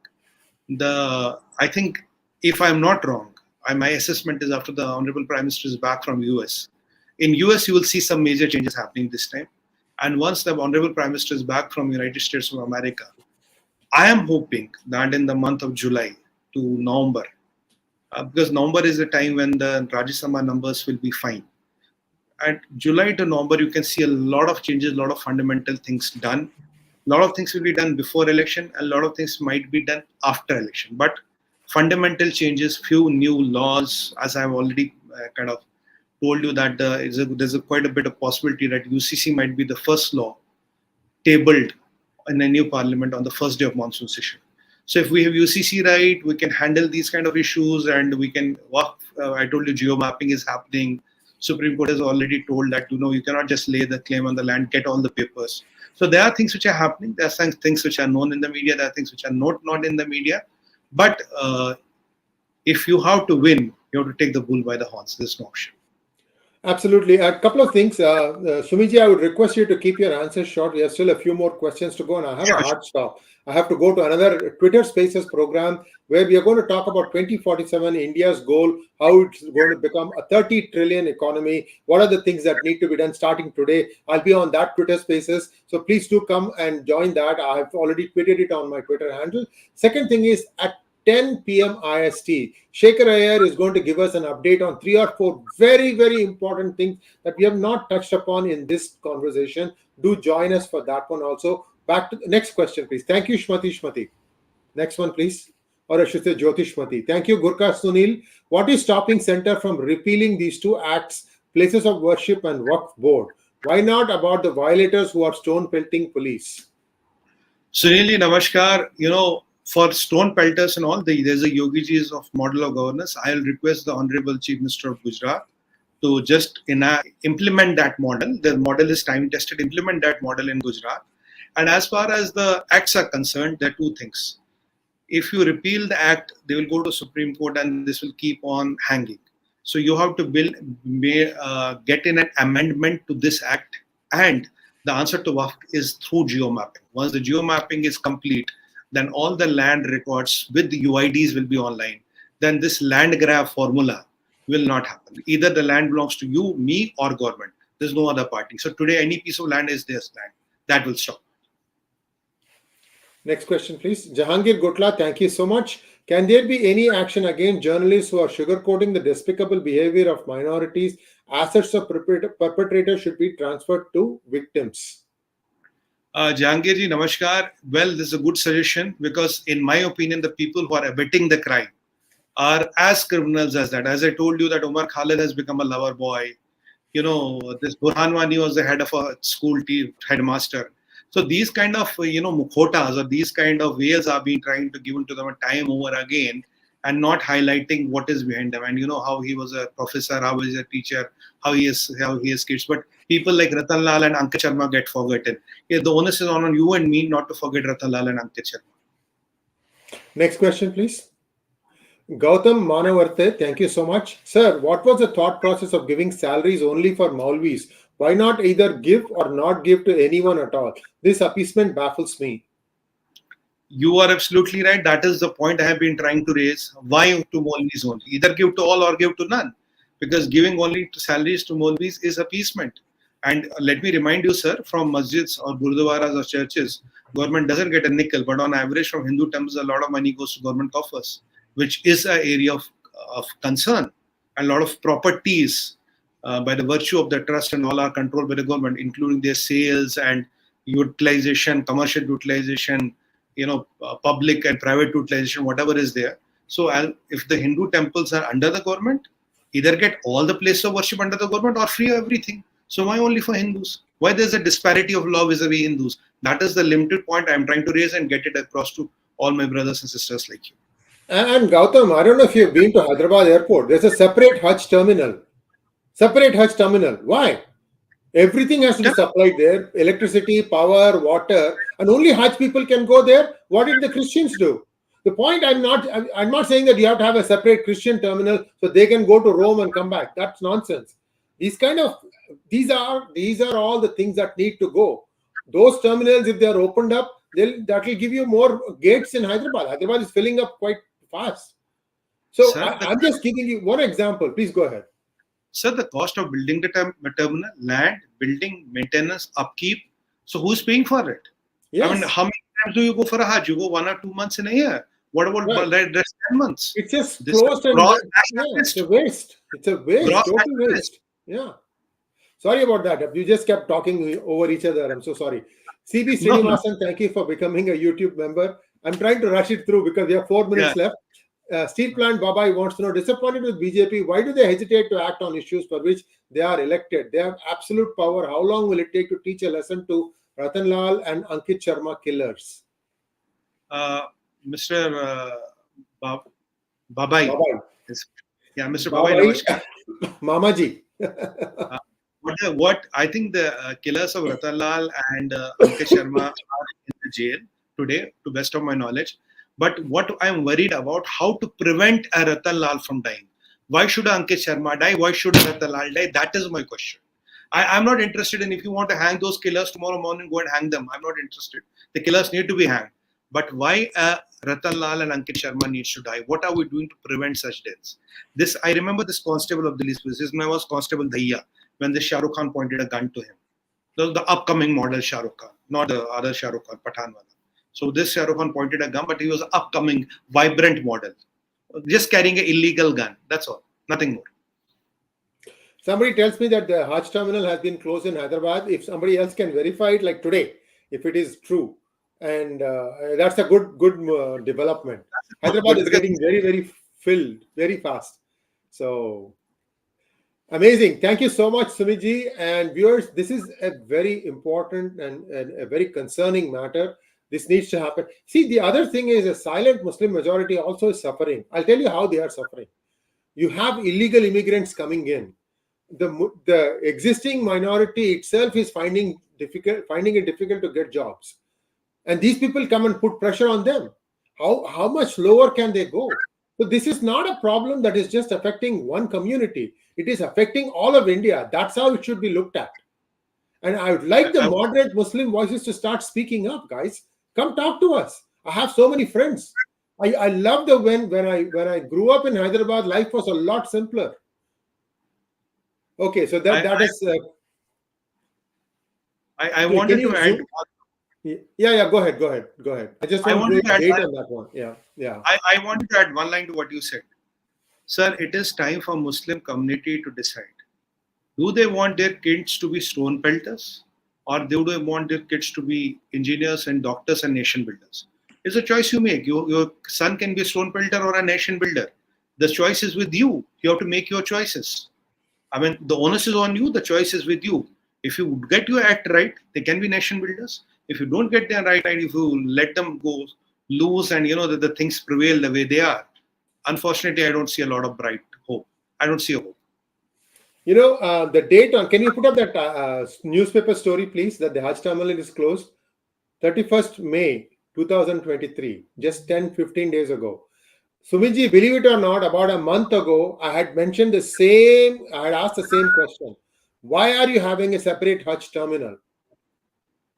Speaker 2: I think, if I'm not wrong, my assessment is after the Honorable Prime Minister is back from US. In US, you will see some major changes happening this time. And once the Honorable Prime Minister is back from United States of America, I am hoping that in the month of July to November, because November is the time when the Rajya Sabha numbers will be fine. At July to November, you can see a lot of changes, a lot of fundamental things done. A lot of things will be done before election, a lot of things might be done after election. But fundamental changes, few new laws, as I've already kind of told you that there's quite a bit of possibility that UCC might be the first law tabled in a new parliament on the first day of monsoon session. So if we have UCC right, we can handle these kind of issues and we can work. I told you geomapping is happening. Supreme Court has already told that, you cannot just lay the claim on the land, get all the papers. So there are things which are happening. There are things which are known in the media. There are things which are not in the media. But if you have to win, you have to take the bull by the horns. There's no option.
Speaker 1: Absolutely. A couple of things. Sumiji, I would request you to keep your answers short. We have still a few more questions to go, and I have a hard stop. I have to go to another Twitter Spaces program where we are going to talk about 2047, India's goal, how it's going to become a 30 trillion economy. What are the things that need to be done starting today? I'll be on that Twitter Spaces. So please do come and join that. I've already tweeted it on my Twitter handle. Second thing is at 10 p.m. IST, Shekhar Iyer is going to give us an update on 3 or 4 very, very important things that we have not touched upon in this conversation. Do join us for that one also. Back to the next question, please. Thank you, Shmati. Next one, please. Or I should say Jyotish Shmati. Thank you, Gurkha Sunil. What is stopping Center from repealing these 2 acts, places of worship and Waqf board? Why not about the violators who are stone pelting police?
Speaker 2: Sunil, namaskar. For stone pelters and all, there's a Yogijis of model of governance. I'll request the Honorable Chief Minister of Gujarat to just implement that model. The model is time tested. Implement that model in Gujarat. And as far as the acts are concerned, there are 2 things. If you repeal the act, they will go to Supreme Court and this will keep on hanging. So you have to get in an amendment to this act. And the answer to Waqf is through geomapping. Once the geomapping is complete, then all the land records with the UIDs will be online. Then this land grab formula will not happen. Either the land belongs to you, me, or government. There's no other party. So today, any piece of land is theirs land. That will stop.
Speaker 1: Next question, please. Jahangir Gotla, thank you so much. Can there be any action against journalists who are sugarcoating the despicable behavior of minorities? Assets of perpetrators should be transferred to victims.
Speaker 2: Jahangirji, namaskar. Well, this is a good suggestion because, in my opinion, the people who are abetting the crime are as criminals as that. As I told you, that Umar Khalid has become a lover boy. This Burhanwani was the head of a school team, headmaster. So these kind of, mukhotas or these kind of ways are being trying to given to them time over again and not highlighting what is behind them. And how he was a professor, how he is a teacher, how he is kids. But people like Ratan Lal and Ankit Sharma get forgotten. Yeah, the onus is on you and me not to forget Ratan Lal and Ankit Sharma.
Speaker 1: Next question, please. Gautam Manavarte, thank you so much. Sir, what was the thought process of giving salaries only for Maulavis? Why not either give or not give to anyone at all? This appeasement baffles me.
Speaker 2: You are absolutely right. That is the point I have been trying to raise. Why to Maulavis only? Either give to all or give to none. Because giving only salaries to Maulavis is appeasement. And let me remind you, sir, from masjids or gurdwaras or churches, government doesn't get a nickel, but on average from Hindu temples, a lot of money goes to government coffers, which is an area of concern. And a lot of properties, by the virtue of the trust and all, are controlled by the government, including their sales and utilization, commercial utilization, public and private utilization, whatever is there. So if the Hindu temples are under the government, either get all the places of worship under the government or free everything. So why only for Hindus? Why there's a disparity of law vis-a-vis Hindus? That is the limited point I'm trying to raise and get it across to all my brothers and sisters like you.
Speaker 1: And Gautam, I don't know if you've been to Hyderabad airport. There's a separate Hajj terminal. Why? Everything has to be supplied there. Electricity, power, water. And only Hajj people can go there. What did the Christians do? The point, I'm not saying that you have to have a separate Christian terminal so they can go to Rome and come back. That's nonsense. These are all the things that need to go. Those terminals, if they are opened up, that will give you more gates in Hyderabad. Hyderabad is filling up quite fast. So I'm just giving you one example. Please go ahead.
Speaker 2: Sir, the cost of building the terminal, land, building, maintenance, upkeep. So who's paying for it?
Speaker 1: Yes.
Speaker 2: I mean, how many times do you go for a Hajj? You go 1 or 2 months in a year. What about the rest 10 months?
Speaker 1: It's just closed and it's a waste. It's a waste. Total waste. Yeah. Sorry about that. You just kept talking over each other. I'm so sorry. CB Srinivasan, thank you for becoming a YouTube member. I'm trying to rush it through because we have 4 minutes left. Steel Plant Babai wants to know, disappointed with BJP, why do they hesitate to act on issues for which they are elected? They have absolute power. How long will it take to teach a lesson to Ratan Lal and Ankit Sharma killers?
Speaker 2: Mr. Babai.
Speaker 1: Babai.
Speaker 2: Yeah, Mr. Babai.
Speaker 1: Mamaji.
Speaker 2: What I think the killers of Ratan Lal and Ankit Sharma are in the jail today, to best of my knowledge. But what I'm worried about, how to prevent a Ratan Lal from dying. Why should Ankit Sharma die? Why should Ratan Lal die? That is my question. I'm not interested in, if you want to hang those killers tomorrow morning, go and hang them. I'm not interested. The killers need to be hanged. But why Ratan Lal and Ankit Sharma needs to die? What are we doing to prevent such deaths? I remember this constable of Delhi's police. His name was Constable 𝙒𝙖𝙩𝙤, when the Shah Rukh Khan pointed a gun to him. The upcoming model Shah Rukh Khan, not the other Shah Rukh Khan, Pathan wala. So this Shah Rukh Khan pointed a gun, but he was an upcoming, vibrant model. Just carrying an illegal gun. That's all. Nothing more.
Speaker 1: Somebody tells me that the Hajj terminal has been closed in Hyderabad. If somebody else can verify it, like today, if it is true, and that's a good development. Hyderabad is getting very, very filled very fast. So amazing. Thank you so much, Sumitji. And viewers, this is a very important and a very concerning matter. This needs to happen. See, the other thing is a silent Muslim majority also is suffering. I'll tell you how they are suffering. You have illegal immigrants coming in. The existing minority itself is finding it difficult to get jobs. And these people come and put pressure on them. How much lower can they go? So this is not a problem that is just affecting one community. It is affecting all of India. That's how it should be looked at. And I would like the moderate Muslim voices to start speaking up, guys. Come talk to us. I have so many friends. I love the when I grew up in Hyderabad, life was a lot simpler. Okay, so that is.
Speaker 2: I wanted to add.
Speaker 1: Yeah. Go ahead. I just want to wait on that one. Yeah.
Speaker 2: I wanted to add one line to what you said, sir. It is time for Muslim community to decide: do they want their kids to be stone pelters, or do they want their kids to be engineers and doctors and nation builders? It's a choice you make. Your son can be a stone pelter or a nation builder. The choice is with you. You have to make your choices. I mean, the onus is on you. The choice is with you. If you get your act right, they can be nation builders. If you don't get them right, if you let them go loose and the things prevail the way they are, unfortunately, I don't see a lot of bright hope. I don't see a hope.
Speaker 1: The date on, can you put up that newspaper story, please, that the Hajj terminal is closed? 31st May 2023, just 10-15 days ago. Sumitji, believe it or not, about a month ago, I had asked the same question. Why are you having a separate Hajj terminal?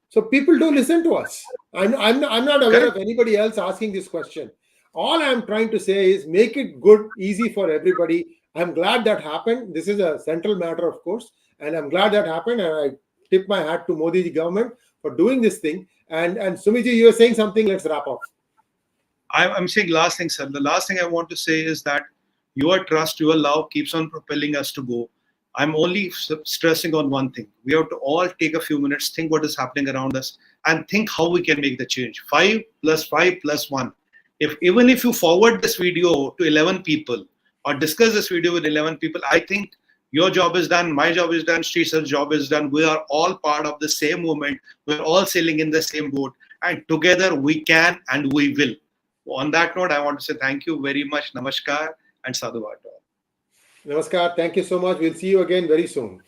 Speaker 1: So people do listen to us. I'm not aware of anybody else asking this question. All I'm trying to say is make it good, easy for everybody. I'm glad that happened. This is a central matter, of course, and I'm glad that happened. And I tip my hat to Modi government for doing this thing. And Sumitji, you were saying something. Let's wrap up.
Speaker 2: I'm saying last thing, sir. The last thing I want to say is that your trust, your love keeps on propelling us to go. I'm only stressing on one thing. We have to all take a few minutes, think what is happening around us, and think how we can make the change. 5 + 5 + 1. Even if you forward this video to 11 people or discuss this video with 11 people, I think your job is done, my job is done, Sri Sir's job is done. We are all part of the same movement. We're all sailing in the same boat, and together we can and we will. On that note, I want to say thank you very much. Namaskar and sadhuvat.
Speaker 1: Namaskar. Thank you so much. We'll see you again very soon.